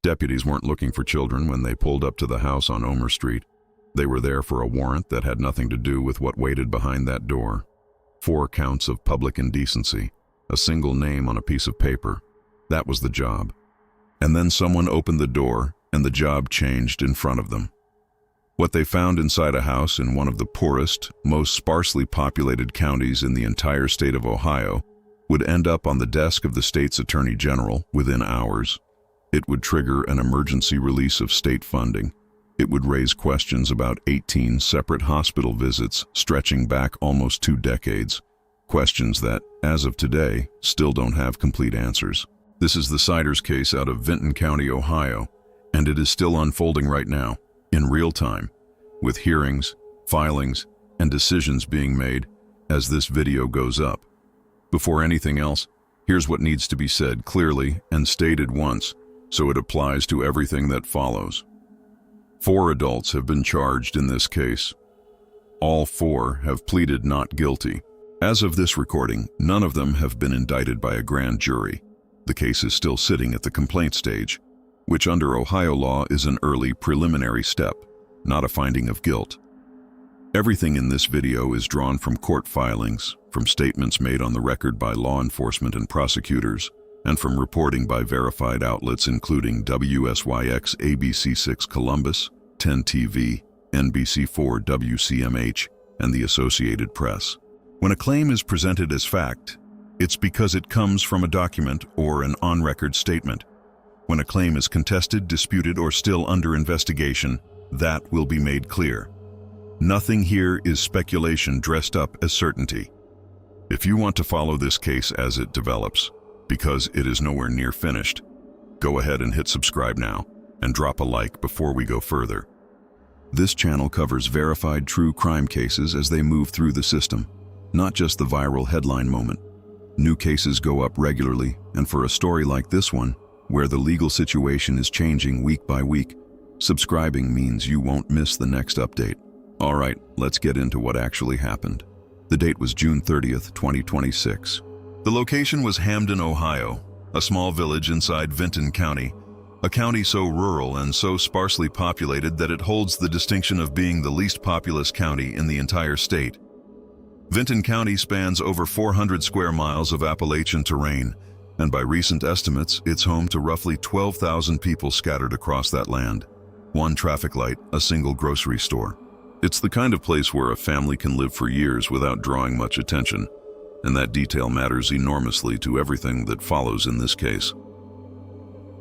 Deputies weren't looking for children when they pulled up to the house on Omer Street. They were there for a warrant that had nothing to do with what waited behind that door. 4 counts of public indecency, a single name on a piece of paper. That was the job. And then someone opened the door, and the job changed in front of them. What they found inside a house in one of the poorest, most sparsely populated counties in the entire state of Ohio would end up on the desk of the state's attorney general within hours. It would trigger an emergency release of state funding. It would raise questions about 18 separate hospital visits stretching back almost 2 decades. Questions that, as of today, still don't have complete answers. This is the Siders case out of Vinton County, Ohio, and it is still unfolding right now, in real time, with hearings, filings, and decisions being made as this video goes up. Before anything else, here's what needs to be said clearly and stated once, so it applies to everything that follows. 4 adults have been charged in this case. All 4 have pleaded not guilty. As of this recording, none of them have been indicted by a grand jury. The case is still sitting at the complaint stage, which under Ohio law is an early preliminary step, not a finding of guilt. Everything in this video is drawn from court filings, from statements made on the record by law enforcement and prosecutors, and from reporting by verified outlets including WSYX ABC6 Columbus, 10 TV, NBC4 WCMH, and the Associated Press. When a claim is presented as fact, it's because it comes from a document or an on-record statement. When a claim is contested, disputed, or still under investigation, that will be made clear. Nothing here is speculation dressed up as certainty. If you want to follow this case as it develops, because it is nowhere near finished, go ahead and hit subscribe now and drop a like before we go further. This channel covers verified true crime cases as they move through the system, not just the viral headline moment. New cases go up regularly, and for a story like this one, where the legal situation is changing week by week, subscribing means you won't miss the next update. All right, let's get into what actually happened. The date was June 30th, 2026. The location was Hamden, Ohio, a small village inside Vinton County, a county so rural and so sparsely populated that it holds the distinction of being the least populous county in the entire state. Vinton County spans over 400 square miles of Appalachian terrain, and by recent estimates, it's home to roughly 12,000 people scattered across that land. 1 traffic light, a single grocery store. It's the kind of place where a family can live for years without drawing much attention, and that detail matters enormously to everything that follows in this case.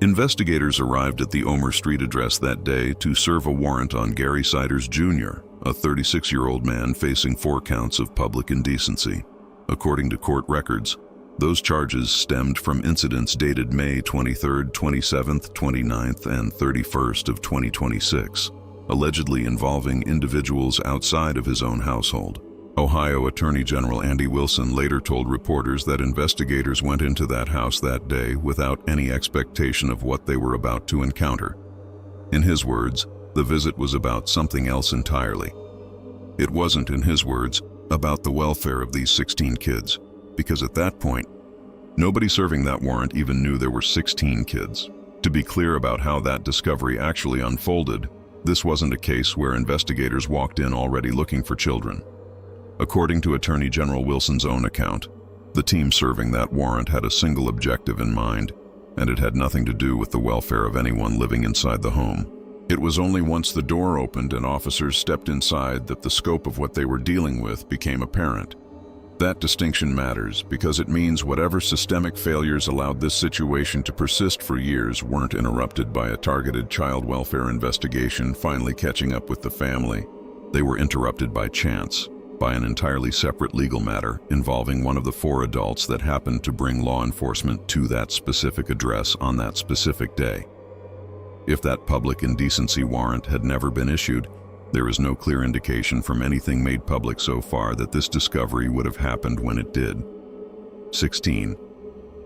Investigators arrived at the Omer Street address that day to serve a warrant on Gary Siders Jr., a 36-year-old man facing 4 counts of public indecency. According to court records, those charges stemmed from incidents dated May 23rd, 27th, 29th, and 31st of 2026, allegedly involving individuals outside of his own household. Ohio Attorney General Andy Wilson later told reporters that investigators went into that house that day without any expectation of what they were about to encounter. In his words, the visit was about something else entirely. It wasn't, in his words, about the welfare of these 16 kids, because at that point, nobody serving that warrant even knew there were 16 kids. To be clear about how that discovery actually unfolded, this wasn't a case where investigators walked in already looking for children. According to Attorney General Wilson's own account, the team serving that warrant had a single objective in mind, and it had nothing to do with the welfare of anyone living inside the home. It was only once the door opened and officers stepped inside that the scope of what they were dealing with became apparent. That distinction matters because it means whatever systemic failures allowed this situation to persist for years weren't interrupted by a targeted child welfare investigation finally catching up with the family. They were interrupted by chance, by an entirely separate legal matter involving one of the 4 adults that happened to bring law enforcement to that specific address on that specific day. If that public indecency warrant had never been issued, there is no clear indication from anything made public so far that this discovery would have happened when it did. 16.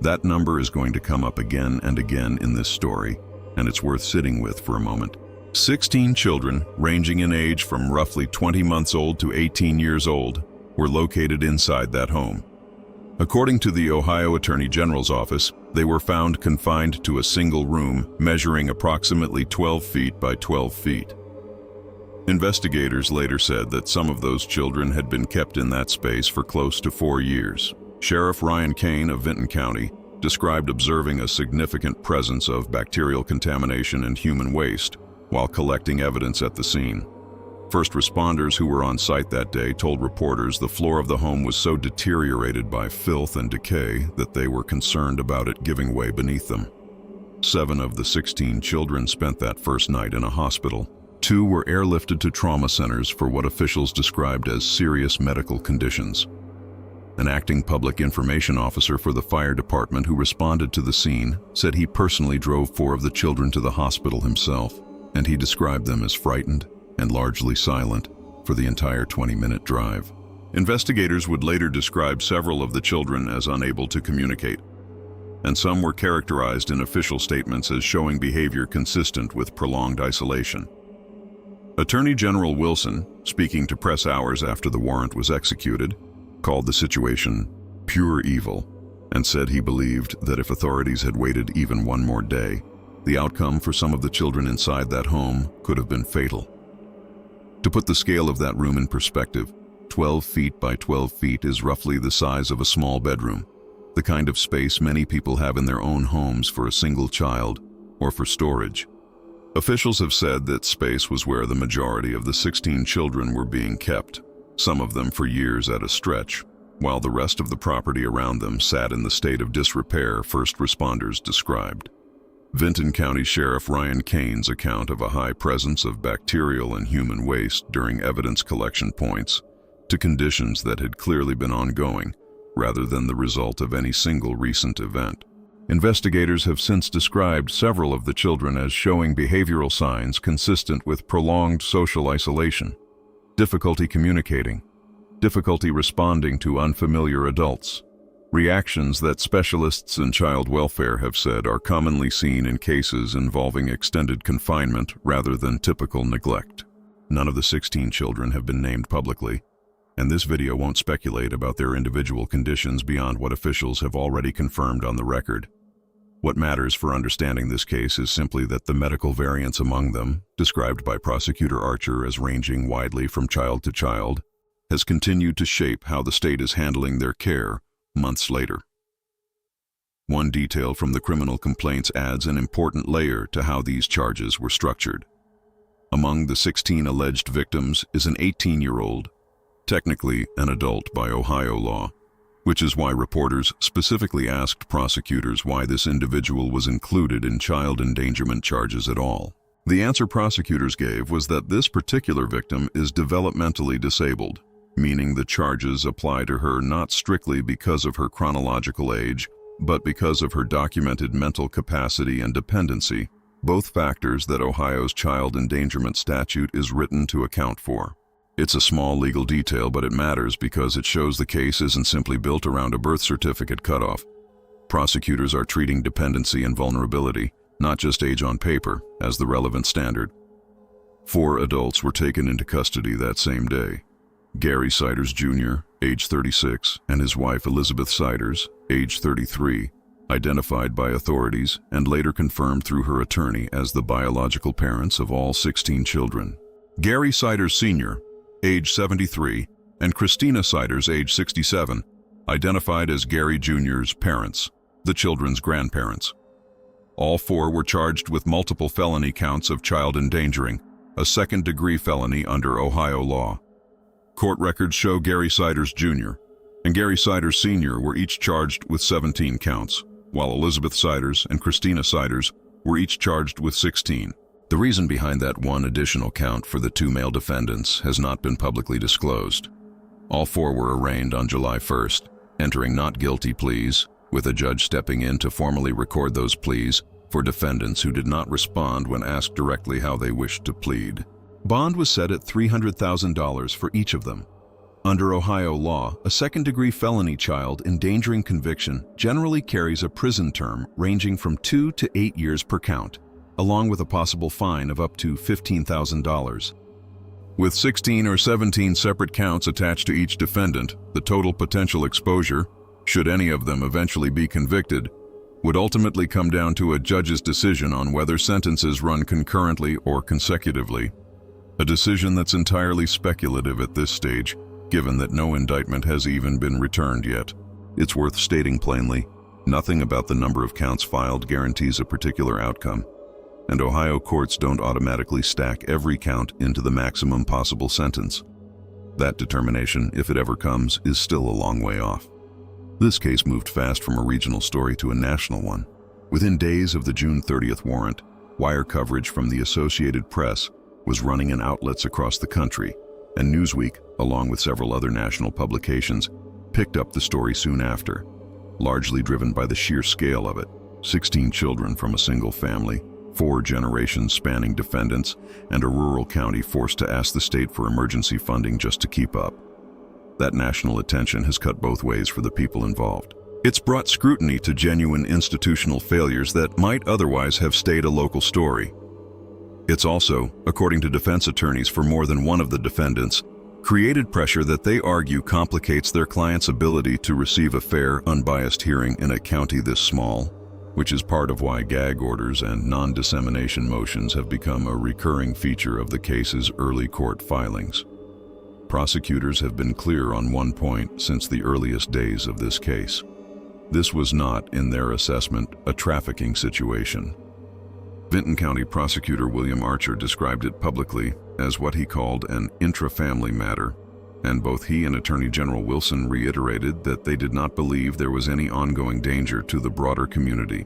That number is going to come up again and again in this story, and it's worth sitting with for a moment. 16 children, ranging in age from roughly 20 months old to 18 years old, were located inside that home. According to the Ohio Attorney General's office, They were found confined to a single room measuring approximately 12 feet by 12 feet. Investigators later said that some of those children had been kept in that space for close to 4 years. Sheriff Ryan Kane of Vinton County described observing a significant presence of bacterial contamination and human waste while collecting evidence at the scene. First responders who were on site that day told reporters the floor of the home was so deteriorated by filth and decay that they were concerned about it giving way beneath them. 7 of the 16 children spent that first night in a hospital. 2 were airlifted to trauma centers for what officials described as serious medical conditions. An acting public information officer for the fire department who responded to the scene said he personally drove 4 of the children to the hospital himself, and he described them as frightened and largely silent for the entire 20-minute drive. Investigators would later describe several of the children as unable to communicate, and some were characterized in official statements as showing behavior consistent with prolonged isolation. Attorney General Wilson, speaking to press hours after the warrant was executed, called the situation pure evil and said he believed that if authorities had waited even one more day, the outcome for some of the children inside that home could have been fatal. To put the scale of that room in perspective, 12 feet by 12 feet is roughly the size of a small bedroom, the kind of space many people have in their own homes for a single child or for storage. Officials have said that space was where the majority of the 16 children were being kept, some of them for years at a stretch, while the rest of the property around them sat in the state of disrepair first responders described. Vinton County Sheriff Ryan Kane's account of a high presence of bacterial and human waste during evidence collection points to conditions that had clearly been ongoing rather than the result of any single recent event. Investigators have since described several of the children as showing behavioral signs consistent with prolonged social isolation, difficulty communicating, difficulty responding to unfamiliar adults, reactions that specialists in child welfare have said are commonly seen in cases involving extended confinement rather than typical neglect. None of the 16 children have been named publicly, and this video won't speculate about their individual conditions beyond what officials have already confirmed on the record. What matters for understanding this case is simply that the medical variance among them, described by Prosecutor Archer as ranging widely from child to child, has continued to shape how the state is handling their care months later. One detail from the criminal complaints adds an important layer to how these charges were structured. Among the 16 alleged victims is an 18-year-old, technically an adult by Ohio law, which is why reporters specifically asked prosecutors why this individual was included in child endangerment charges at all. The answer prosecutors gave was that this particular victim is developmentally disabled, meaning the charges apply to her not strictly because of her chronological age, but because of her documented mental capacity and dependency, both factors that Ohio's child endangerment statute is written to account for. It's a small legal detail, but it matters because it shows the case isn't simply built around a birth certificate cutoff. Prosecutors are treating dependency and vulnerability, not just age on paper, as the relevant standard. 4 adults were taken into custody that same day. Gary Siders Jr., age 36, and his wife Elizabeth Siders, age 33, identified by authorities and later confirmed through her attorney as the biological parents of all 16 children. Gary Siders Sr., age 73, and Christina Siders, age 67, identified as Gary Jr.'s parents, the children's grandparents. All 4 were charged with multiple felony counts of child endangering, a second-degree felony under Ohio law. Court records show Gary Siders Jr. and Gary Siders Sr. were each charged with 17 counts, while Elizabeth Siders and Christina Siders were each charged with 16. The reason behind that one additional count for the 2 male defendants has not been publicly disclosed. All 4 were arraigned on July 1st, entering not guilty pleas, with a judge stepping in to formally record those pleas for defendants who did not respond when asked directly how they wished to plead. Bond was set at $300,000 for each of them. Under Ohio law, a second-degree felony child endangering conviction generally carries a prison term ranging from 2 to 8 years per count, along with a possible fine of up to $15,000. With 16 or 17 separate counts attached to each defendant, the total potential exposure, should any of them eventually be convicted, would ultimately come down to a judge's decision on whether sentences run concurrently or consecutively, a decision that's entirely speculative at this stage, given that no indictment has even been returned yet. It's worth stating plainly, nothing about the number of counts filed guarantees a particular outcome, and Ohio courts don't automatically stack every count into the maximum possible sentence. That determination, if it ever comes, is still a long way off. This case moved fast from a regional story to a national one. Within days of the June 30th warrant, wire coverage from the Associated Press was running in outlets across the country, and Newsweek, along with several other national publications, picked up the story soon after, largely driven by the sheer scale of it. 16 children from a single family, 4 generations spanning defendants, and a rural county forced to ask the state for emergency funding just to keep up. That national attention has cut both ways for the people involved. It's brought scrutiny to genuine institutional failures that might otherwise have stayed a local story. It's also, according to defense attorneys for more than one of the defendants, created pressure that they argue complicates their client's ability to receive a fair, unbiased hearing in a county this small, which is part of why gag orders and non-dissemination motions have become a recurring feature of the case's early court filings. Prosecutors have been clear on one point since the earliest days of this case. This was not, in their assessment, a trafficking situation. Vinton County Prosecutor William Archer described it publicly as what he called an intra-family matter, and both he and Attorney General Wilson reiterated that they did not believe there was any ongoing danger to the broader community.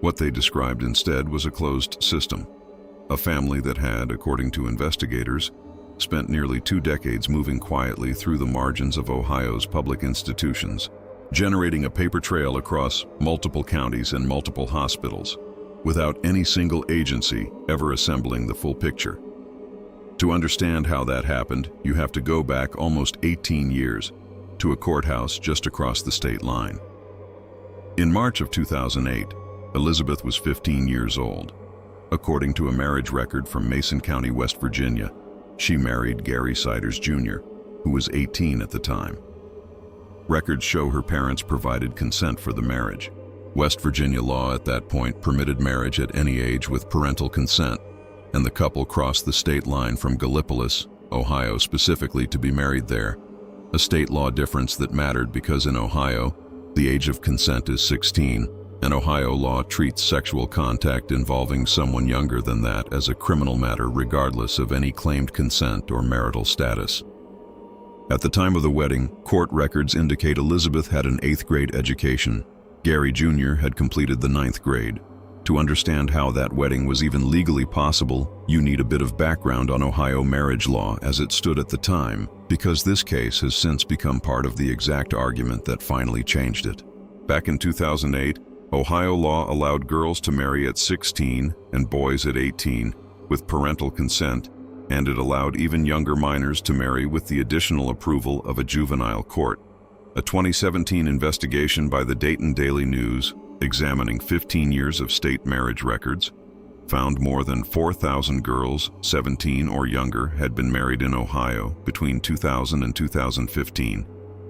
What they described instead was a closed system, a family that had, according to investigators, spent nearly 2 decades moving quietly through the margins of Ohio's public institutions, generating a paper trail across multiple counties and multiple hospitals, without any single agency ever assembling the full picture. To understand how that happened, you have to go back almost 18 years to a courthouse just across the state line. In March of 2008, Elizabeth was 15 years old. According to a marriage record from Mason County, West Virginia, she married Gary Siders Jr., who was 18 at the time. Records show her parents provided consent for the marriage. West Virginia law at that point permitted marriage at any age with parental consent, and the couple crossed the state line from Gallipolis, Ohio specifically, to be married there, a state law difference that mattered because in Ohio, the age of consent is 16, and Ohio law treats sexual contact involving someone younger than that as a criminal matter regardless of any claimed consent or marital status. At the time of the wedding, court records indicate Elizabeth had an 8th grade education. Gary Jr. had completed the 9th grade. To understand how that wedding was even legally possible, you need a bit of background on Ohio marriage law as it stood at the time, because this case has since become part of the exact argument that finally changed it. Back in 2008, Ohio law allowed girls to marry at 16 and boys at 18 with parental consent, and it allowed even younger minors to marry with the additional approval of a juvenile court. A 2017 investigation by the Dayton Daily News, examining 15 years of state marriage records, found more than 4,000 girls 17 or younger had been married in Ohio between 2000 and 2015,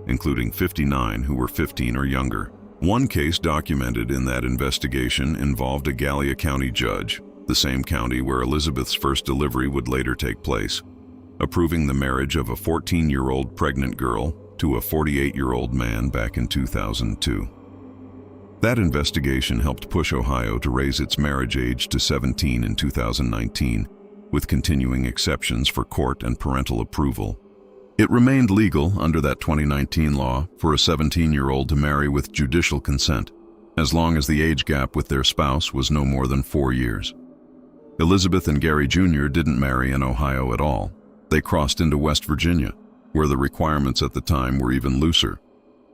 including 59 who were 15 or younger. One case documented in that investigation involved a Gallia County judge, the same county where Elizabeth's first delivery would later take place, approving the marriage of a 14-year-old pregnant girl to a 48-year-old man back in 2002. That investigation helped push Ohio to raise its marriage age to 17 in 2019, with continuing exceptions for court and parental approval. It remained legal under that 2019 law for a 17-year-old to marry with judicial consent, as long as the age gap with their spouse was no more than 4 years. Elizabeth and Gary Jr. didn't marry in Ohio at all. They crossed into West Virginia, where the requirements at the time were even looser,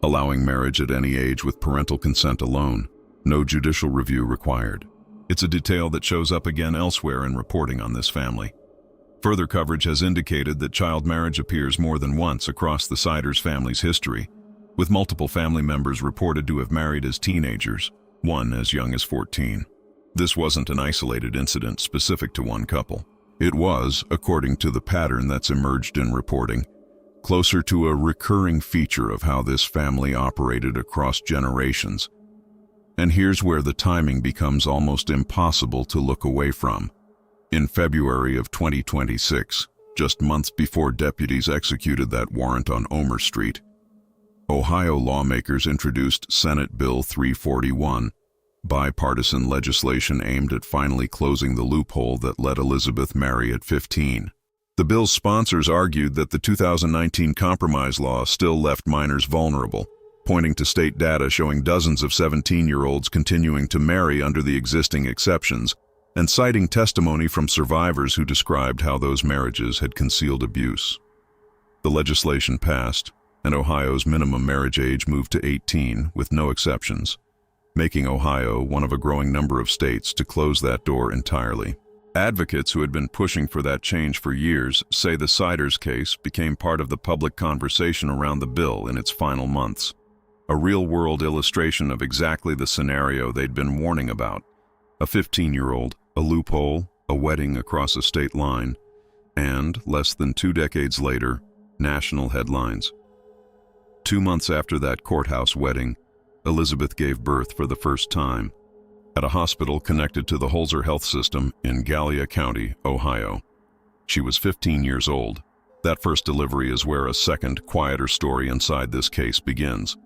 allowing marriage at any age with parental consent alone, no judicial review required. It's a detail that shows up again elsewhere in reporting on this family. Further coverage has indicated that child marriage appears more than once across the Siders family's history, with multiple family members reported to have married as teenagers, one as young as 14. This wasn't an isolated incident specific to one couple. It was, according to the pattern that's emerged in reporting, closer to a recurring feature of how this family operated across generations. And here's where the timing becomes almost impossible to look away from. In February of 2026, just months before deputies executed that warrant on Omer Street, Ohio lawmakers introduced Senate Bill 341, bipartisan legislation aimed at finally closing the loophole that let Elizabeth marry at 15. The bill's sponsors argued that the 2019 compromise law still left minors vulnerable, pointing to state data showing dozens of 17-year-olds continuing to marry under the existing exceptions, and citing testimony from survivors who described how those marriages had concealed abuse. The legislation passed, and Ohio's minimum marriage age moved to 18 with no exceptions, making Ohio one of a growing number of states to close that door entirely. Advocates who had been pushing for that change for years say the Siders case became part of the public conversation around the bill in its final months, a real-world illustration of exactly the scenario they'd been warning about: a 15-year-old, a loophole, a wedding across a state line, and, less than 2 decades later, national headlines. 2 months after that courthouse wedding, Elizabeth gave birth for the first time at a hospital connected to the Holzer Health System in Gallia County, Ohio. She was 15 years old. That first delivery is where a second, quieter story inside this case begins.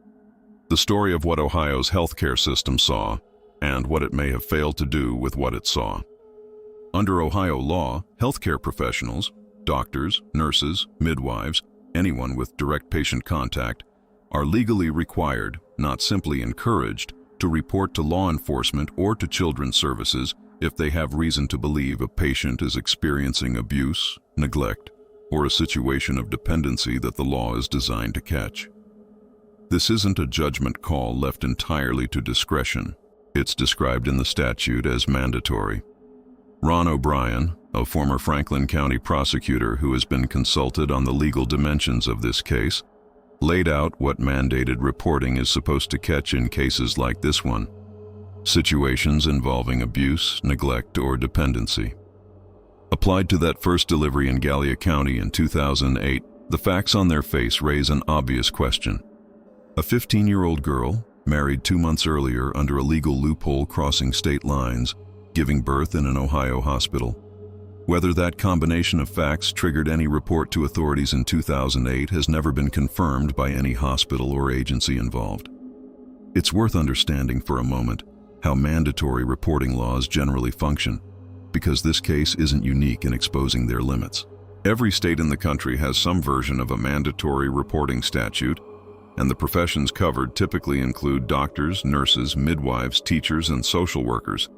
The story of what Ohio's healthcare system saw, and what it may have failed to do with what it saw. Under Ohio law, healthcare professionals, doctors, nurses, midwives, anyone with direct patient contact, are legally required, not simply encouraged, to report to law enforcement or to children's services if they have reason to believe a patient is experiencing abuse, neglect, or a situation of dependency that the law is designed to catch. This isn't a judgment call left entirely to discretion. It's described in the statute as mandatory. Ron O'Brien, a former Franklin County prosecutor who has been consulted on the legal dimensions of this case, laid out what mandated reporting is supposed to catch in cases like this one: situations involving abuse, neglect, or dependency. Applied to that first delivery in Gallia County in 2008, the facts on their face raise an obvious question. A 15-year-old girl, married 2 months earlier under a legal loophole crossing state lines, giving birth in an Ohio hospital. Whether that combination of facts triggered any report to authorities in 2008 has never been confirmed by any hospital or agency involved. It's worth understanding for a moment how mandatory reporting laws generally function, because this case isn't unique in exposing their limits. Every state in the country has some version of a mandatory reporting statute, and the professions covered typically include doctors, nurses, midwives, teachers, and social workers.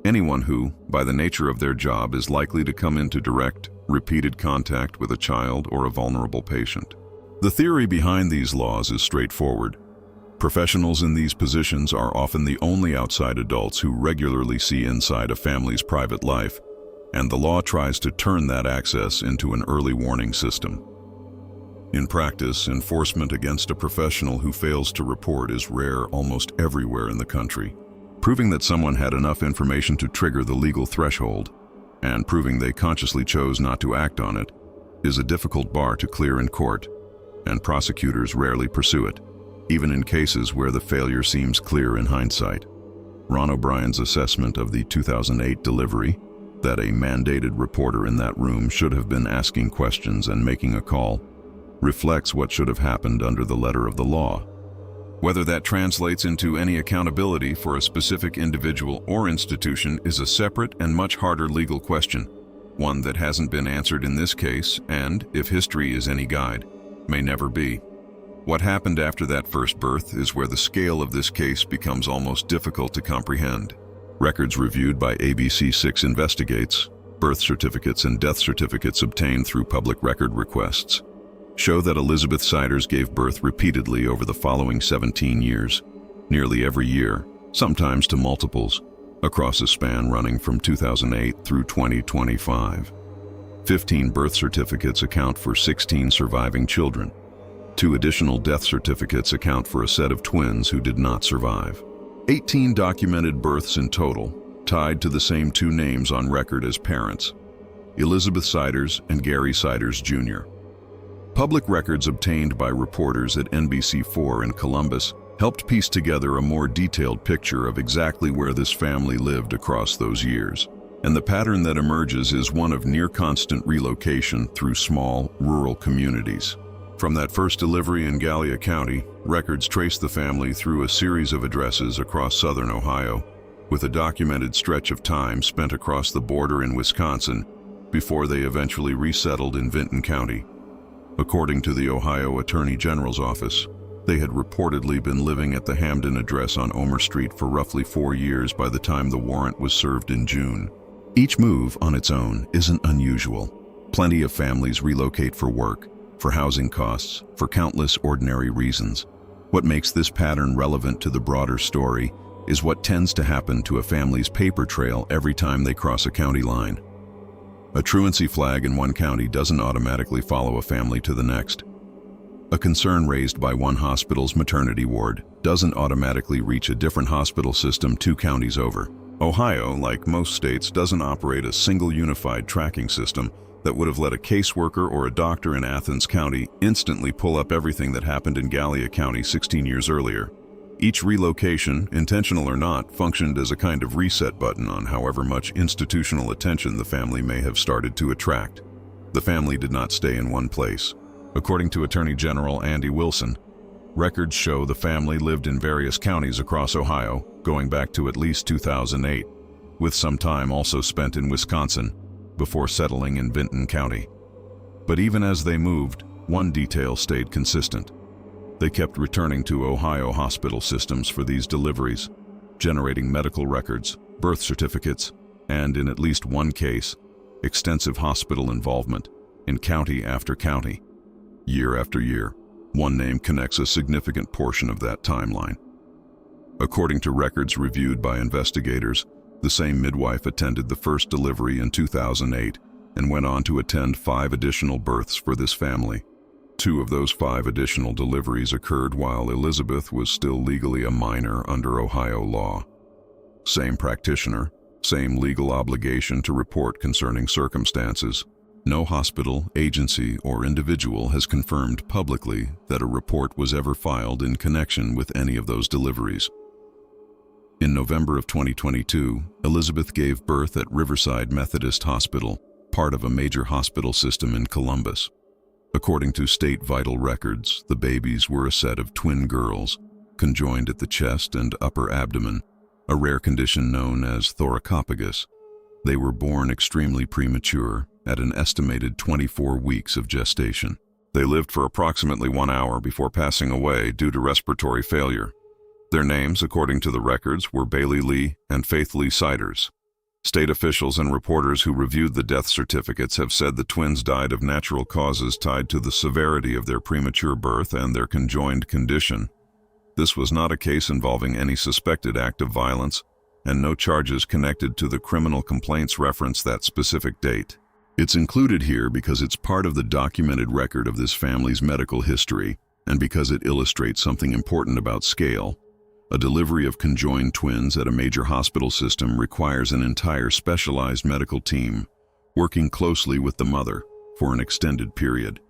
Anyone who, by the nature of their job, is likely to come into direct, repeated contact with a child or a vulnerable patient. The theory behind these laws is straightforward. Professionals in these positions are often the only outside adults who regularly see inside a family's private life, and the law tries to turn that access into an early warning system. In practice, enforcement against a professional who fails to report is rare almost everywhere in the country. Proving that someone had enough information to trigger the legal threshold, and proving they consciously chose not to act on it, is a difficult bar to clear in court, and prosecutors rarely pursue it, even in cases where the failure seems clear in hindsight. Ron O'Brien's assessment of the 2008 delivery, that a mandated reporter in that room should have been asking questions and making a call, reflects what should have happened under the letter of the law. Whether that translates into any accountability for a specific individual or institution is a separate and much harder legal question, one that hasn't been answered in this case and, if history is any guide, may never be. What happened after that first birth is where the scale of this case becomes almost difficult to comprehend. Records reviewed by ABC6 Investigates, birth certificates and death certificates obtained through public record requests, show that Elizabeth Siders gave birth repeatedly over the following 17 years, nearly every year, sometimes to multiples, across a span running from 2008 through 2025. 15 birth certificates account for 16 surviving children. 2 additional death certificates account for a set of twins who did not survive. 18 documented births in total, tied to the same 2 names on record as parents, Elizabeth Siders and Gary Siders Jr. Public records obtained by reporters at NBC4 in Columbus helped piece together a more detailed picture of exactly where this family lived across those years. And the pattern that emerges is one of near-constant relocation through small, rural communities. From that first delivery in Gallia County, records trace the family through a series of addresses across southern Ohio, with a documented stretch of time spent across the border in Wisconsin before they eventually resettled in Vinton County. According to the Ohio Attorney General's office, they had reportedly been living at the Hamden address on Omer Street for roughly 4 years by the time the warrant was served in June. Each move on its own isn't unusual. Plenty of families relocate for work, for housing costs, for countless ordinary reasons. What makes this pattern relevant to the broader story is what tends to happen to a family's paper trail every time they cross a county line. A truancy flag in one county doesn't automatically follow a family to the next. A concern raised by one hospital's maternity ward doesn't automatically reach a different hospital system 2 counties over. Ohio, like most states, doesn't operate a single unified tracking system that would have let a caseworker or a doctor in Athens County instantly pull up everything that happened in Gallia County 16 years earlier. Each relocation, intentional or not, functioned as a kind of reset button on however much institutional attention the family may have started to attract. The family did not stay in one place. According to Attorney General Andy Wilson, records show the family lived in various counties across Ohio, going back to at least 2008, with some time also spent in Wisconsin, before settling in Vinton County. But even as they moved, one detail stayed consistent. They kept returning to Ohio hospital systems for these deliveries, generating medical records, birth certificates, and, in at least one case, extensive hospital involvement in county after county. Year after year, one name connects a significant portion of that timeline. According to records reviewed by investigators, the same midwife attended the first delivery in 2008 and went on to attend 5 additional births for this family. 2 of those 5 additional deliveries occurred while Elizabeth was still legally a minor under Ohio law. Same practitioner, same legal obligation to report concerning circumstances. No hospital, agency, or individual has confirmed publicly that a report was ever filed in connection with any of those deliveries. In November of 2022, Elizabeth gave birth at Riverside Methodist Hospital, part of a major hospital system in Columbus. According to state vital records, the babies were a set of twin girls, conjoined at the chest and upper abdomen, a rare condition known as thoracopagus. They were born extremely premature, at an estimated 24 weeks of gestation. They lived for approximately 1 hour before passing away due to respiratory failure. Their names, according to the records, were Bailey Lee and Faith Lee Siders. State officials and reporters who reviewed the death certificates have said the twins died of natural causes tied to the severity of their premature birth and their conjoined condition. This was not a case involving any suspected act of violence, and no charges connected to the criminal complaints reference that specific date. It's included here because it's part of the documented record of this family's medical history, and because it illustrates something important about scale. A delivery of conjoined twins at a major hospital system requires an entire specialized medical team, working closely with the mother for an extended period,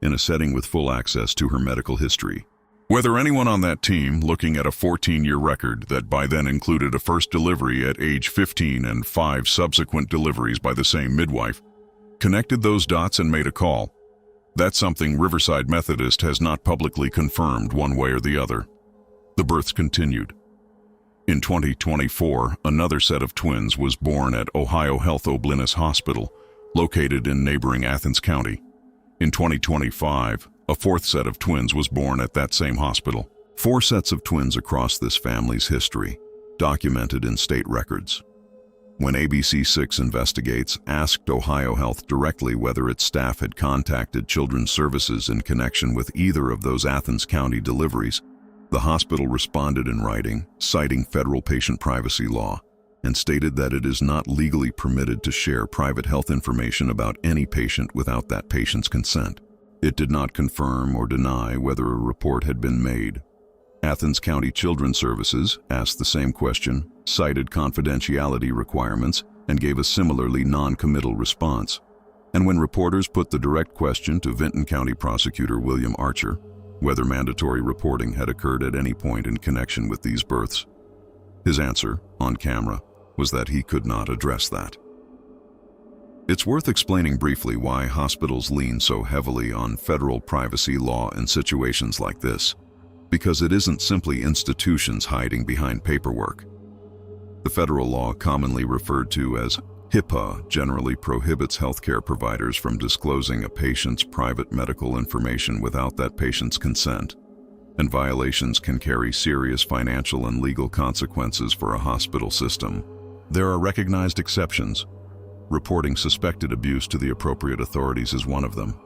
in a setting with full access to her medical history. Whether anyone on that team, looking at a 14-year record that by then included a first delivery at age 15 and 5 subsequent deliveries by the same midwife, connected those dots and made a call, that's something Riverside Methodist has not publicly confirmed one way or the other. The births continued. In 2024, another set of twins was born at Ohio Health Oblinus Hospital, located in neighboring Athens County. In 2025, a 4th set of twins was born at that same hospital. 4 sets of twins across this family's history, documented in state records. When ABC6 Investigates asked Ohio Health directly whether its staff had contacted Children's Services in connection with either of those Athens County deliveries, the hospital responded in writing, citing federal patient privacy law, and stated that it is not legally permitted to share private health information about any patient without that patient's consent. It did not confirm or deny whether a report had been made. Athens County Children's Services asked the same question, cited confidentiality requirements, and gave a similarly non-committal response. And when reporters put the direct question to Vinton County Prosecutor William Archer, whether mandatory reporting had occurred at any point in connection with these births. His answer, on camera, was that he could not address that. It's worth explaining briefly why hospitals lean so heavily on federal privacy law in situations like this, because it isn't simply institutions hiding behind paperwork. The federal law, commonly referred to as HIPAA, generally prohibits healthcare providers from disclosing a patient's private medical information without that patient's consent, and violations can carry serious financial and legal consequences for a hospital system. There are recognized exceptions. Reporting suspected abuse to the appropriate authorities is one of them.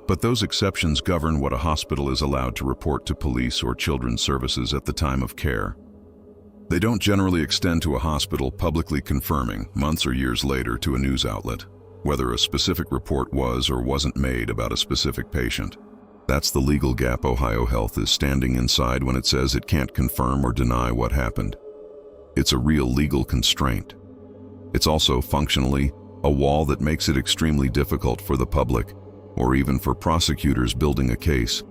But those exceptions govern what a hospital is allowed to report to police or children's services at the time of care. They don't generally extend to a hospital publicly confirming, months or years later, to a news outlet, whether a specific report was or wasn't made about a specific patient. That's the legal gap Ohio Health is standing inside when it says it can't confirm or deny what happened. It's a real legal constraint. It's also, functionally, a wall that makes it extremely difficult for the public, or even for prosecutors building a case,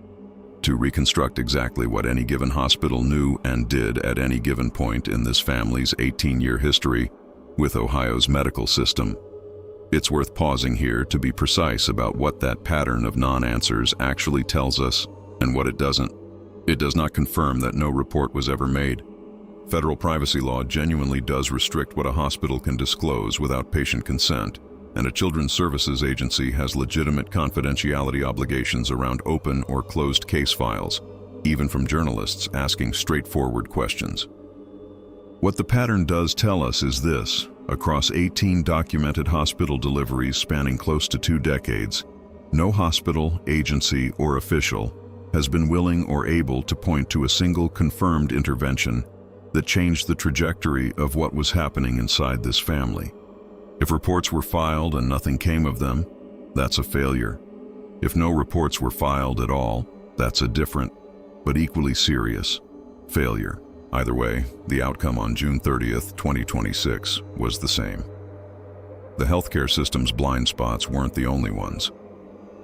to reconstruct exactly what any given hospital knew and did at any given point in this family's 18-year history with Ohio's medical system. It's worth pausing here to be precise about what that pattern of non-answers actually tells us and what it doesn't. It does not confirm that no report was ever made. Federal privacy law genuinely does restrict what a hospital can disclose without patient consent, and a children's services agency has legitimate confidentiality obligations around open or closed case files, even from journalists asking straightforward questions. What the pattern does tell us is this: across 18 documented hospital deliveries spanning close to 2 decades, no hospital, agency, or official has been willing or able to point to a single confirmed intervention that changed the trajectory of what was happening inside this family. If reports were filed and nothing came of them, that's a failure. If no reports were filed at all, that's a different, but equally serious, failure. Either way, the outcome on June 30th, 2026 was the same. The healthcare system's blind spots weren't the only ones.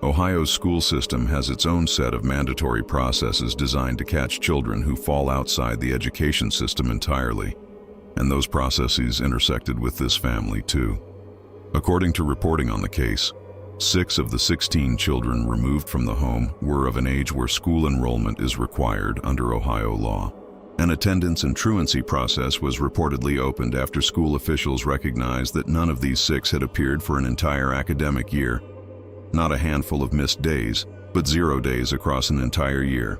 Ohio's school system has its own set of mandatory processes designed to catch children who fall outside the education system entirely, and those processes intersected with this family too. According to reporting on the case, 6 of the 16 children removed from the home were of an age where school enrollment is required under Ohio law. An attendance and truancy process was reportedly opened after school officials recognized that none of these 6 had appeared for an entire academic year. Not a handful of missed days, but 0 days across an entire year.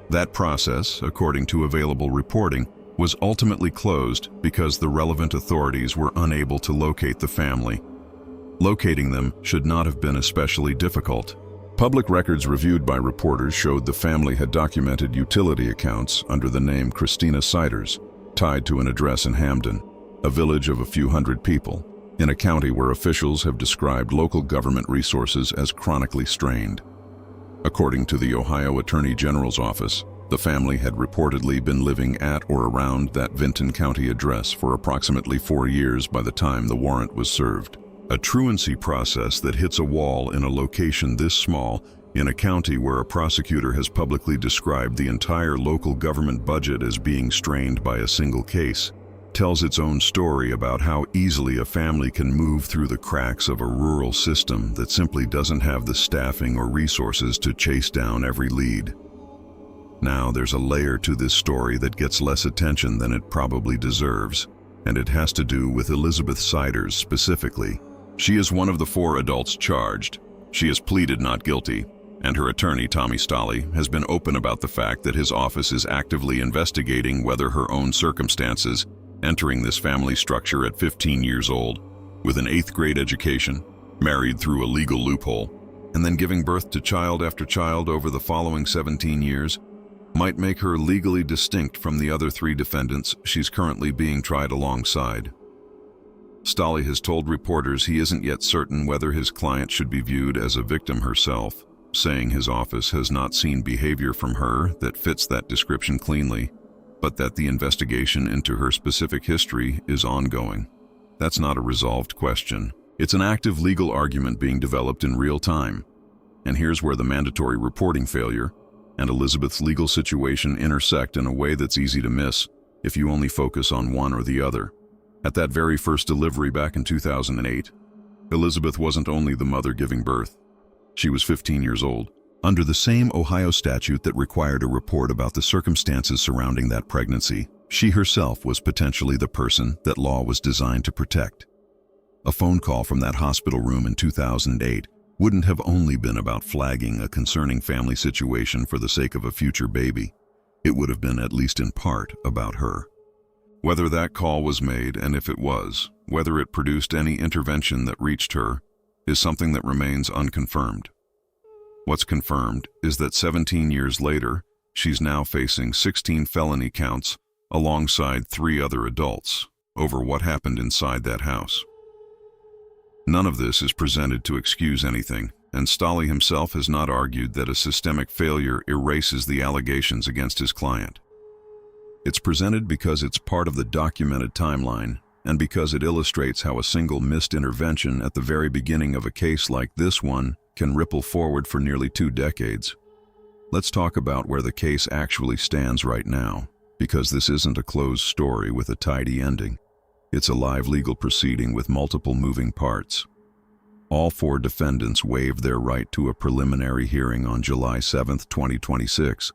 That process, according to available reporting, was ultimately closed because the relevant authorities were unable to locate the family. Locating them should not have been especially difficult. Public records reviewed by reporters showed the family had documented utility accounts under the name Christina Siders, tied to an address in Hamden, a village of a few hundred people, in a county where officials have described local government resources as chronically strained. According to the Ohio Attorney General's office, the family had reportedly been living at or around that Vinton County address for approximately 4 years by the time the warrant was served. A truancy process that hits a wall in a location this small, in a county where a prosecutor has publicly described the entire local government budget as being strained by a single case, tells its own story about how easily a family can move through the cracks of a rural system that simply doesn't have the staffing or resources to chase down every lead. Now, there's a layer to this story that gets less attention than it probably deserves, and it has to do with Elizabeth Siders specifically. She is one of the 4 adults charged. She has pleaded not guilty, and her attorney, Tommy Stolle, has been open about the fact that his office is actively investigating whether her own circumstances, entering this family structure at 15 years old, with an 8th grade education, married through a legal loophole, and then giving birth to child after child over the following 17 years, might make her legally distinct from the other 3 defendants she's currently being tried alongside. Stolle has told reporters he isn't yet certain whether his client should be viewed as a victim herself, saying his office has not seen behavior from her that fits that description cleanly, but that the investigation into her specific history is ongoing. That's not a resolved question. It's an active legal argument being developed in real time. And here's where the mandatory reporting failure and Elizabeth's legal situation intersect in a way that's easy to miss if you only focus on one or the other. At that very first delivery back in 2008, Elizabeth wasn't only the mother giving birth. She was 15 years old, under the same Ohio statute that required a report about the circumstances surrounding that pregnancy. She herself was potentially the person that law was designed to protect. A phone call from that hospital room in 2008 wouldn't have only been about flagging a concerning family situation for the sake of a future baby. It would have been, at least in part, about her. Whether that call was made, and if it was, whether it produced any intervention that reached her, is something that remains unconfirmed. What's confirmed is that 17 years later, she's now facing 16 felony counts alongside 3 other adults over what happened inside that house. None of this is presented to excuse anything, and Stolle himself has not argued that a systemic failure erases the allegations against his client. It's presented because it's part of the documented timeline, and because it illustrates how a single missed intervention at the very beginning of a case like this one can ripple forward for nearly 2 decades. Let's talk about where the case actually stands right now, because this isn't a closed story with a tidy ending. It's a live legal proceeding with multiple moving parts. All 4 defendants waived their right to a preliminary hearing on July 7, 2026,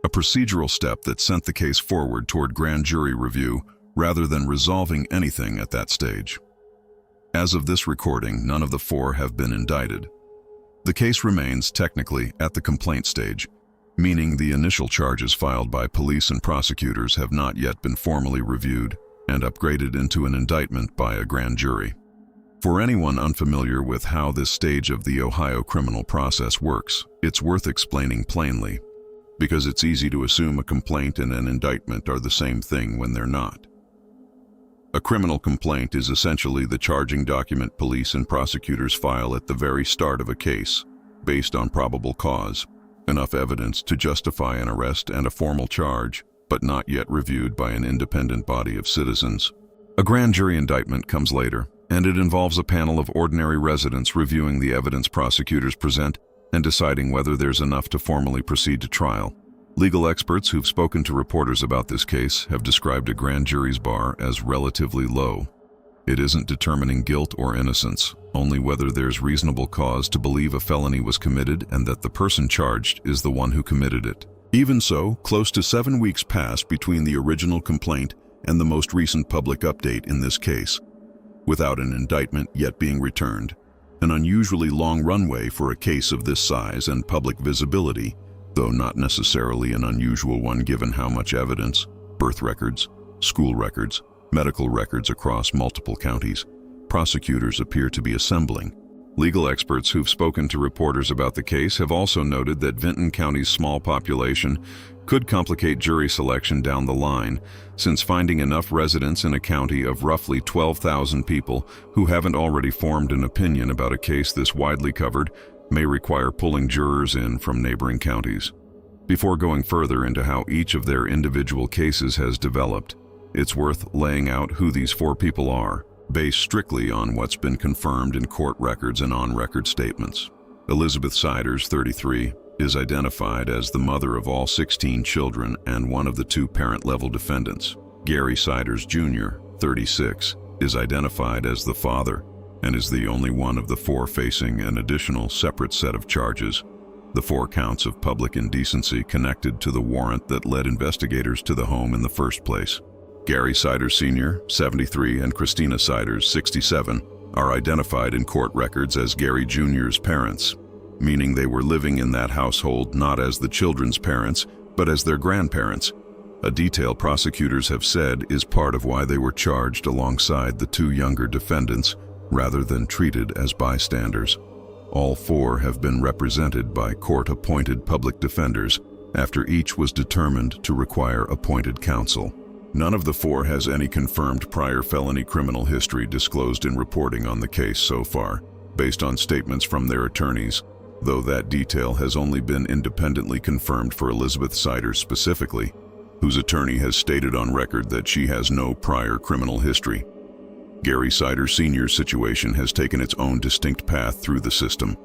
a procedural step that sent the case forward toward grand jury review rather than resolving anything at that stage. As of this recording, none of the 4 have been indicted. The case remains technically at the complaint stage, meaning the initial charges filed by police and prosecutors have not yet been formally reviewed and upgraded into an indictment by a grand jury. For anyone unfamiliar with how this stage of the Ohio criminal process works, it's worth explaining plainly, because it's easy to assume a complaint and an indictment are the same thing when they're not. A criminal complaint is essentially the charging document police and prosecutors file at the very start of a case, based on probable cause, enough evidence to justify an arrest and a formal charge, but not yet reviewed by an independent body of citizens. A grand jury indictment comes later, and it involves a panel of ordinary residents reviewing the evidence prosecutors present and deciding whether there's enough to formally proceed to trial. Legal experts who've spoken to reporters about this case have described a grand jury's bar as relatively low. It isn't determining guilt or innocence, only whether there's reasonable cause to believe a felony was committed and that the person charged is the one who committed it. Even so, close to 7 weeks passed between the original complaint and the most recent public update in this case, without an indictment yet being returned. An unusually long runway for a case of this size and public visibility, though not necessarily an unusual one given how much evidence, birth records, school records, medical records across multiple counties, prosecutors appear to be assembling. Legal experts who've spoken to reporters about the case have also noted that Vinton County's small population could complicate jury selection down the line, since finding enough residents in a county of roughly 12,000 people who haven't already formed an opinion about a case this widely covered may require pulling jurors in from neighboring counties. Before going further into how each of their individual cases has developed, it's worth laying out who these 4 people are, based strictly on what's been confirmed in court records and on-record statements. Elizabeth Siders, 33, is identified as the mother of all 16 children and one of the 2 parent-level defendants. Gary Siders, Jr., 36, is identified as the father and is the only one of the 4 facing an additional separate set of charges, the 4 counts of public indecency connected to the warrant that led investigators to the home in the first place. Gary Siders Sr., 73, and Christina Siders, 67, are identified in court records as Gary Jr.'s parents, meaning they were living in that household not as the children's parents, but as their grandparents, a detail prosecutors have said is part of why they were charged alongside the 2 younger defendants rather than treated as bystanders. All 4 have been represented by court-appointed public defenders after each was determined to require appointed counsel. None of the 4 has any confirmed prior felony criminal history disclosed in reporting on the case so far, based on statements from their attorneys, though that detail has only been independently confirmed for Elizabeth Siders specifically, whose attorney has stated on record that she has no prior criminal history. Gary Siders Sr.'s situation has taken its own distinct path through the system.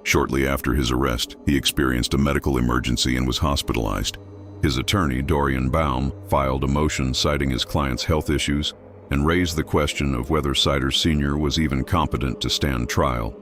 Shortly after his arrest, he experienced a medical emergency and was hospitalized. His attorney, Dorian Baum, filed a motion citing his client's health issues and raised the question of whether Siders Sr. was even competent to stand trial.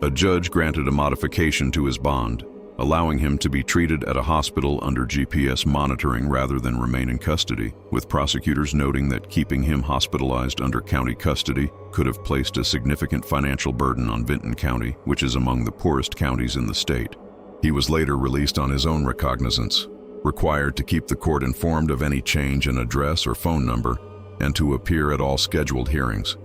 A judge granted a modification to his bond, allowing him to be treated at a hospital under GPS monitoring rather than remain in custody, with prosecutors noting that keeping him hospitalized under county custody could have placed a significant financial burden on Vinton County, which is among the poorest counties in the state. He was later released on his own recognizance, required to keep the court informed of any change in address or phone number, and to appear at all scheduled hearings.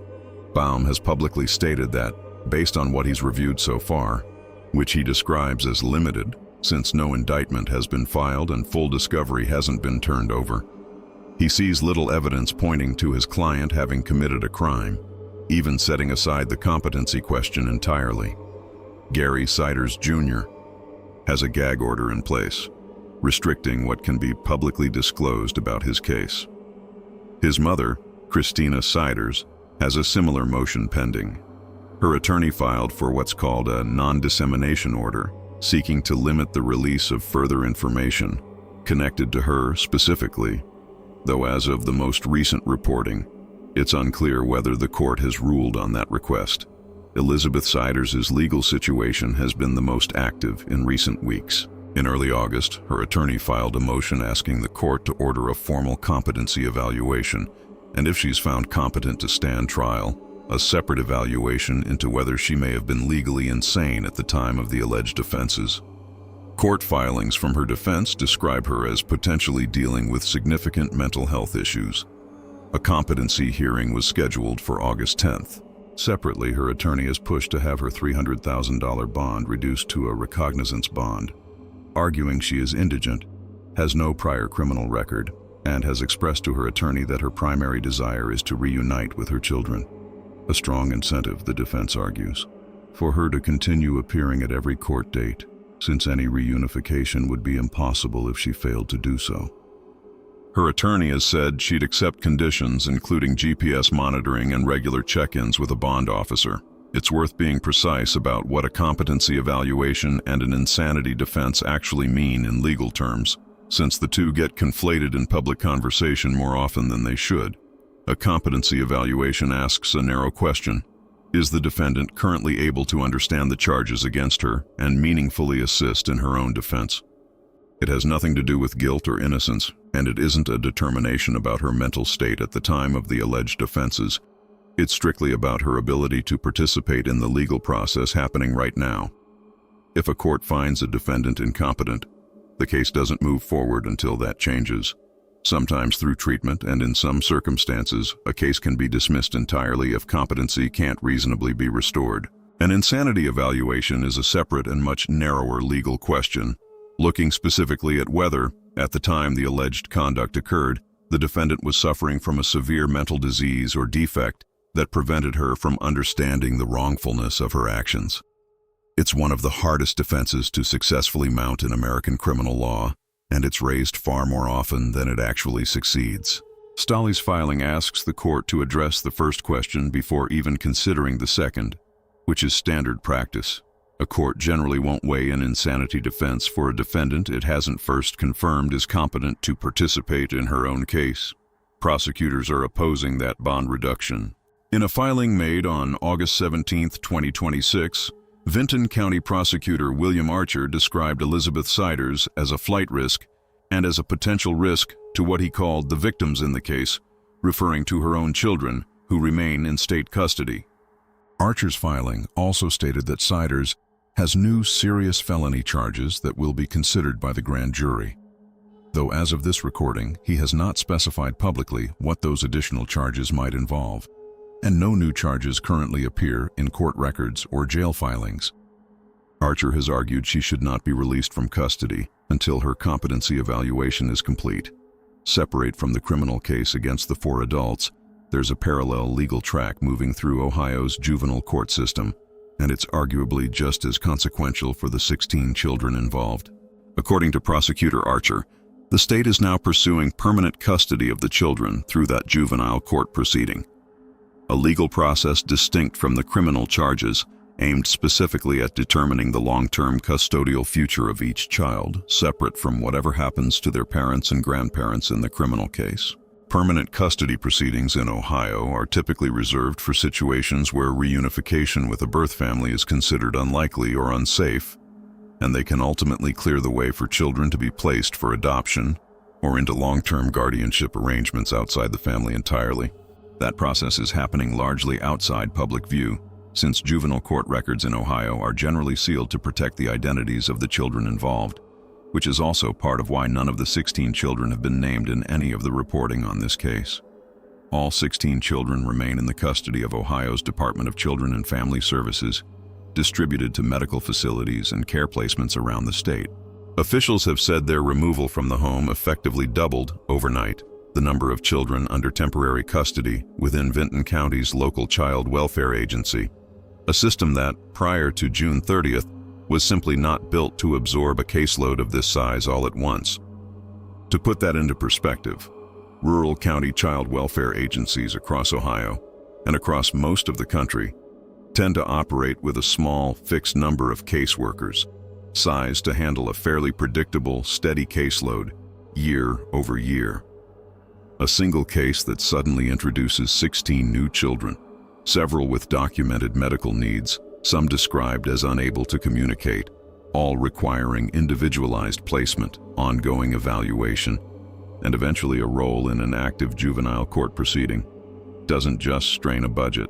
Baum has publicly stated that, based on what he's reviewed so far, which he describes as limited, since no indictment has been filed and full discovery hasn't been turned over, he sees little evidence pointing to his client having committed a crime, even setting aside the competency question entirely. Gary Siders Jr. has a gag order in place, restricting what can be publicly disclosed about his case. His mother, Christina Siders, has a similar motion pending. Her attorney filed for what's called a non-dissemination order, seeking to limit the release of further information connected to her specifically, though as of the most recent reporting, it's unclear whether the court has ruled on that request. Elizabeth Siders' legal situation has been the most active in recent weeks. In early August, her attorney filed a motion asking the court to order a formal competency evaluation, and if she's found competent to stand trial, a separate evaluation into whether she may have been legally insane at the time of the alleged offenses. Court filings from her defense describe her as potentially dealing with significant mental health issues. A competency hearing was scheduled for August 10th. Separately, her attorney has pushed to have her $300,000 bond reduced to a recognizance bond, arguing she is indigent, has no prior criminal record, and has expressed to her attorney that her primary desire is to reunite with her children. A strong incentive, the defense argues, for her to continue appearing at every court date, since any reunification would be impossible if she failed to do so. Her attorney has said she'd accept conditions including GPS monitoring and regular check-ins with a bond officer. It's worth being precise about what a competency evaluation and an insanity defense actually mean in legal terms, since the two get conflated in public conversation more often than they should. A competency evaluation asks a narrow question: is the defendant currently able to understand the charges against her and meaningfully assist in her own defense? It has nothing to do with guilt or innocence, and it isn't a determination about her mental state at the time of the alleged offenses. It's strictly about her ability to participate in the legal process happening right now. If a court finds a defendant incompetent, the case doesn't move forward until that changes. Sometimes through treatment, and in some circumstances, a case can be dismissed entirely if competency can't reasonably be restored. An insanity evaluation is a separate and much narrower legal question, looking specifically at whether, at the time the alleged conduct occurred, the defendant was suffering from a severe mental disease or defect that prevented her from understanding the wrongfulness of her actions. It's one of the hardest defenses to successfully mount in American criminal law, and it's raised far more often than it actually succeeds. Stolley's filing asks the court to address the first question before even considering the second, which is standard practice. A court generally won't weigh an insanity defense for a defendant it hasn't first confirmed is competent to participate in her own case. Prosecutors are opposing that bond reduction. In a filing made on August 17, 2026, Vinton County Prosecutor William Archer described Elizabeth Siders as a flight risk and as a potential risk to what he called the victims in the case, referring to her own children, who remain in state custody. Archer's filing also stated that Siders has new serious felony charges that will be considered by the grand jury, though as of this recording, he has not specified publicly what those additional charges might involve, and no new charges currently appear in court records or jail filings. Archer has argued she should not be released from custody until her competency evaluation is complete. Separate from the criminal case against the 4 adults, there's a parallel legal track moving through Ohio's juvenile court system, and it's arguably just as consequential for the 16 children involved. According to Prosecutor Archer, the state is now pursuing permanent custody of the children through that juvenile court proceeding, a legal process distinct from the criminal charges aimed specifically at determining the long-term custodial future of each child, separate from whatever happens to their parents and grandparents in the criminal case. Permanent custody proceedings in Ohio are typically reserved for situations where reunification with a birth family is considered unlikely or unsafe, and they can ultimately clear the way for children to be placed for adoption or into long-term guardianship arrangements outside the family entirely. That process is happening largely outside public view, since juvenile court records in Ohio are generally sealed to protect the identities of the children involved, which is also part of why none of the 16 children have been named in any of the reporting on this case. All 16 children remain in the custody of Ohio's Department of Children and Family Services, distributed to medical facilities and care placements around the state. Officials have said their removal from the home effectively doubled, overnight, the number of children under temporary custody within Vinton County's local child welfare agency, a system that, prior to June 30th, was simply not built to absorb a caseload of this size all at once. To put that into perspective, rural county child welfare agencies across Ohio and across most of the country tend to operate with a small, fixed number of caseworkers, sized to handle a fairly predictable, steady caseload year over year. A single case that suddenly introduces 16 new children, several with documented medical needs, some described as unable to communicate, all requiring individualized placement, ongoing evaluation, and eventually a role in an active juvenile court proceeding, doesn't just strain a budget.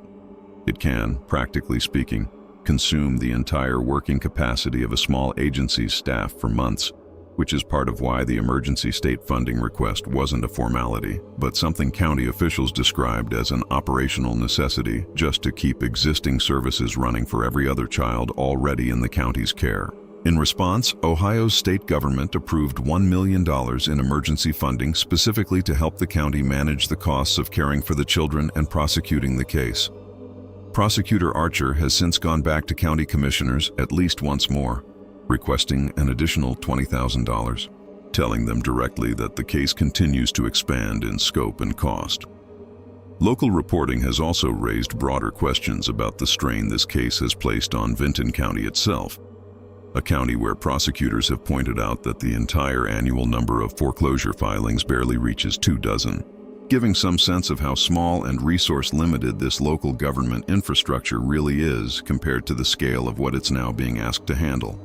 It can, practically speaking, consume the entire working capacity of a small agency's staff for months, which is part of why the emergency state funding request wasn't a formality, but something county officials described as an operational necessity just to keep existing services running for every other child already in the county's care. In response, Ohio's state government approved $1 million in emergency funding specifically to help the county manage the costs of caring for the children and prosecuting the case. Prosecutor Archer has since gone back to county commissioners at least once more, requesting an additional $20,000, telling them directly that the case continues to expand in scope and cost. Local reporting has also raised broader questions about the strain this case has placed on Vinton County itself, a county where prosecutors have pointed out that the entire annual number of foreclosure filings barely reaches 24, giving some sense of how small and resource-limited this local government infrastructure really is compared to the scale of what it's now being asked to handle.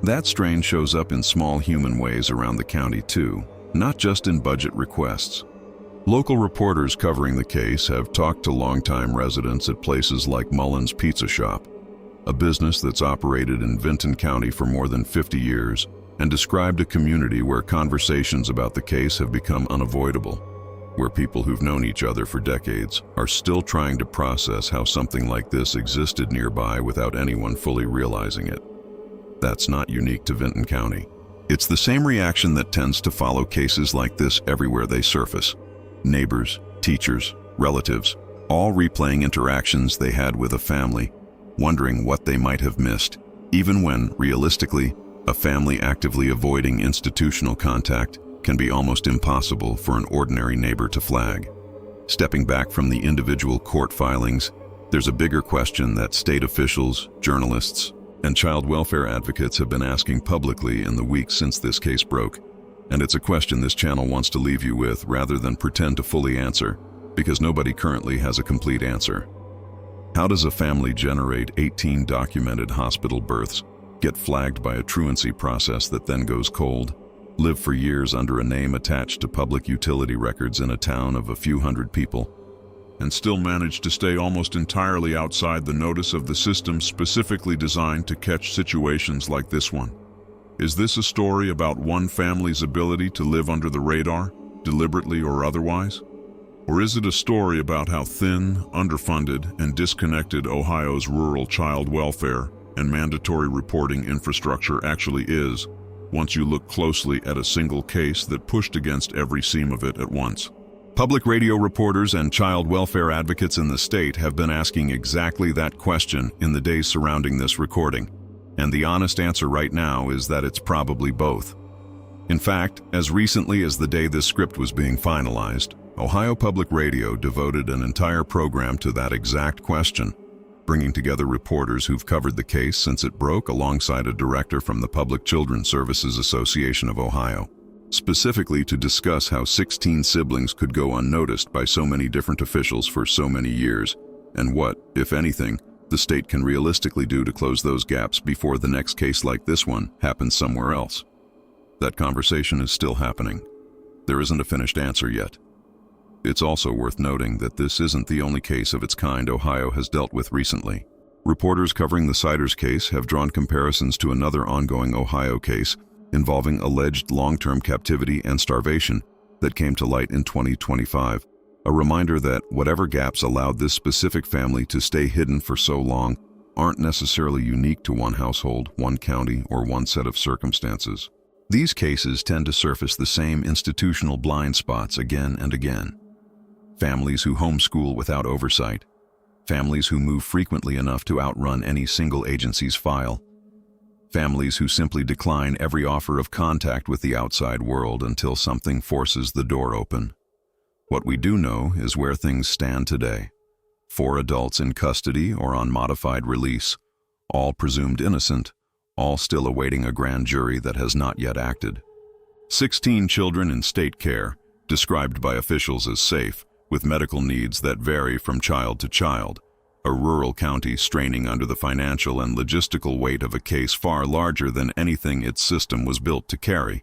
That strain shows up in small human ways around the county too, not just in budget requests. Local reporters covering the case have talked to longtime residents at places like Mullen's Pizza Shop, a business that's operated in Vinton County for more than 50 years, and described a community where conversations about the case have become unavoidable, where people who've known each other for decades are still trying to process how something like this existed nearby without anyone fully realizing it. That's not unique to Vinton County. It's the same reaction that tends to follow cases like this everywhere they surface. Neighbors, teachers, relatives, all replaying interactions they had with a family, wondering what they might have missed, even when, realistically, a family actively avoiding institutional contact can be almost impossible for an ordinary neighbor to flag. Stepping back from the individual court filings, there's a bigger question that state officials, journalists, and child welfare advocates have been asking publicly in the weeks since this case broke, and it's a question this channel wants to leave you with rather than pretend to fully answer, because nobody currently has a complete answer. How does a family generate 18 documented hospital births, get flagged by a truancy process that then goes cold, live for years under a name attached to public utility records in a town of a few hundred people, and still manage to stay almost entirely outside the notice of the system specifically designed to catch situations like this one? Is this a story about one family's ability to live under the radar, deliberately or otherwise? Or is it a story about how thin, underfunded, and disconnected Ohio's rural child welfare and mandatory reporting infrastructure actually is, once you look closely at a single case that pushed against every seam of it at once? Public radio reporters and child welfare advocates in the state have been asking exactly that question in the days surrounding this recording, and the honest answer right now is that it's probably both. In fact, as recently as the day this script was being finalized, Ohio Public Radio devoted an entire program to that exact question. bringing together reporters who've covered the case since it broke alongside a director from the Public Children's Services Association of Ohio, specifically to discuss how 16 siblings could go unnoticed by so many different officials for so many years, and what, if anything, the state can realistically do to close those gaps before the next case like this one happens somewhere else. That conversation is still happening. There isn't a finished answer yet. It's also worth noting that this isn't the only case of its kind Ohio has dealt with recently. Reporters covering the Siders case have drawn comparisons to another ongoing Ohio case involving alleged long-term captivity and starvation that came to light in 2025, a reminder that whatever gaps allowed this specific family to stay hidden for so long aren't necessarily unique to one household, one county, or one set of circumstances. These cases tend to surface the same institutional blind spots again and again. Families who homeschool without oversight, families who move frequently enough to outrun any single agency's file, families who simply decline every offer of contact with the outside world until something forces the door open. What we do know is where things stand today. 4 adults in custody or on modified release, all presumed innocent, all still awaiting a grand jury that has not yet acted. 16 children in state care, described by officials as safe, with medical needs that vary from child to child, a rural county straining under the financial and logistical weight of a case far larger than anything its system was built to carry,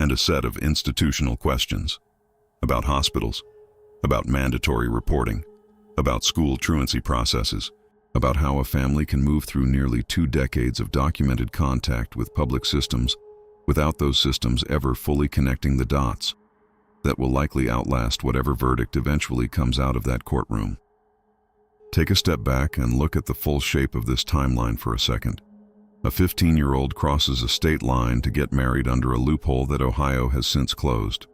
and a set of institutional questions about hospitals, about mandatory reporting, about school truancy processes, about how a family can move through nearly 2 decades of documented contact with public systems without those systems ever fully connecting the dots that will likely outlast whatever verdict eventually comes out of that courtroom. Take a step back and look at the full shape of this timeline for a second. A 15-year-old crosses a state line to get married under a loophole that Ohio has since closed.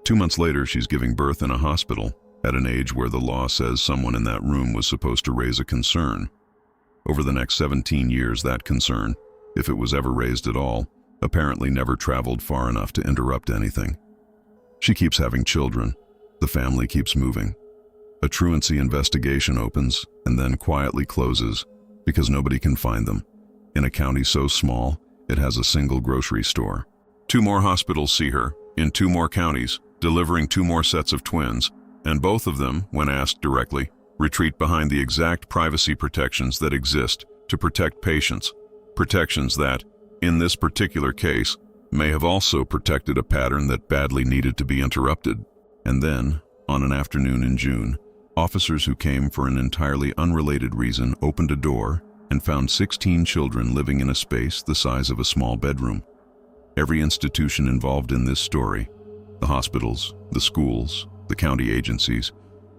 2 months later, she's giving birth in a hospital, at an age where the law says someone in that room was supposed to raise a concern. Over the next 17 years, that concern, if it was ever raised at all, apparently never traveled far enough to interrupt anything. She keeps having children. The family keeps moving. A truancy investigation opens and then quietly closes because nobody can find them. In a county so small, it has a single grocery store. 2 more hospitals see her, in 2 more counties, delivering 2 more sets of twins, and both of them, when asked directly, retreat behind the exact privacy protections that exist to protect patients, protections that, in this particular case, may have also protected a pattern that badly needed to be interrupted. And then, on an afternoon in June, officers who came for an entirely unrelated reason opened a door and found 16 children living in a space the size of a small bedroom. Every institution involved in this story, the hospitals, the schools, the county agencies,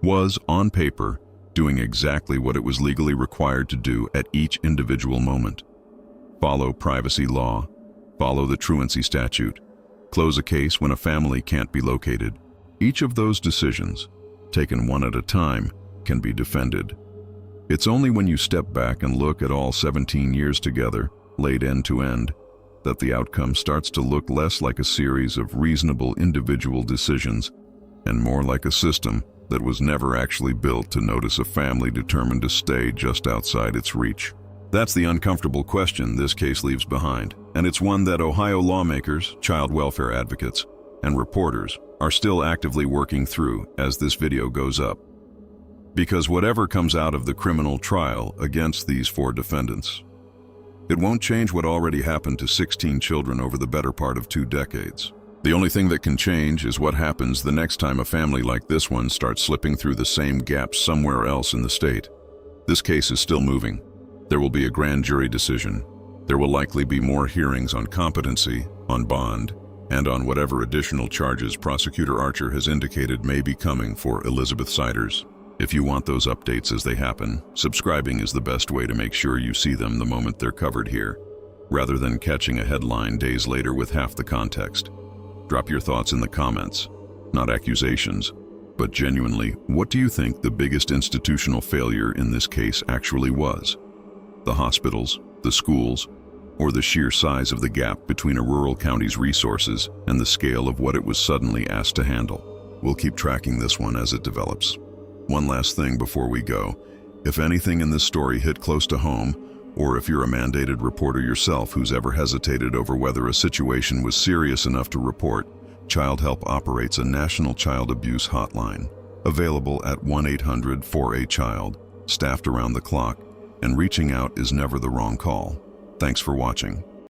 was, on paper, doing exactly what it was legally required to do at each individual moment. Follow privacy law, follow the truancy statute, close a case when a family can't be located. Each of those decisions, taken one at a time, can be defended. It's only when you step back and look at all 17 years together, laid end to end, that the outcome starts to look less like a series of reasonable individual decisions and more like a system that was never actually built to notice a family determined to stay just outside its reach. That's the uncomfortable question this case leaves behind, and it's one that Ohio lawmakers, child welfare advocates, and reporters are still actively working through as this video goes up. Because whatever comes out of the criminal trial against these 4 defendants, it won't change what already happened to 16 children over the better part of 2 decades. The only thing that can change is what happens the next time a family like this one starts slipping through the same gaps somewhere else in the state. This case is still moving. There will be a grand jury decision. There will likely be more hearings on competency, on bond, and on whatever additional charges Prosecutor Archer has indicated may be coming for Elizabeth Siders. If you want those updates as they happen, subscribing is the best way to make sure you see them the moment they're covered here, rather than catching a headline days later with half the context. Drop your thoughts in the comments, not accusations, but genuinely, what do you think the biggest institutional failure in this case actually was? The hospitals, the schools, or the sheer size of the gap between a rural county's resources and the scale of what it was suddenly asked to handle? We'll keep tracking this one as it develops. One last thing before we go. If anything in this story hit close to home, or if you're a mandated reporter yourself who's ever hesitated over whether a situation was serious enough to report, Child Help operates a national child abuse hotline, available at 1-800-4A-CHILD, staffed around the clock, and reaching out is never the wrong call. Thanks for watching.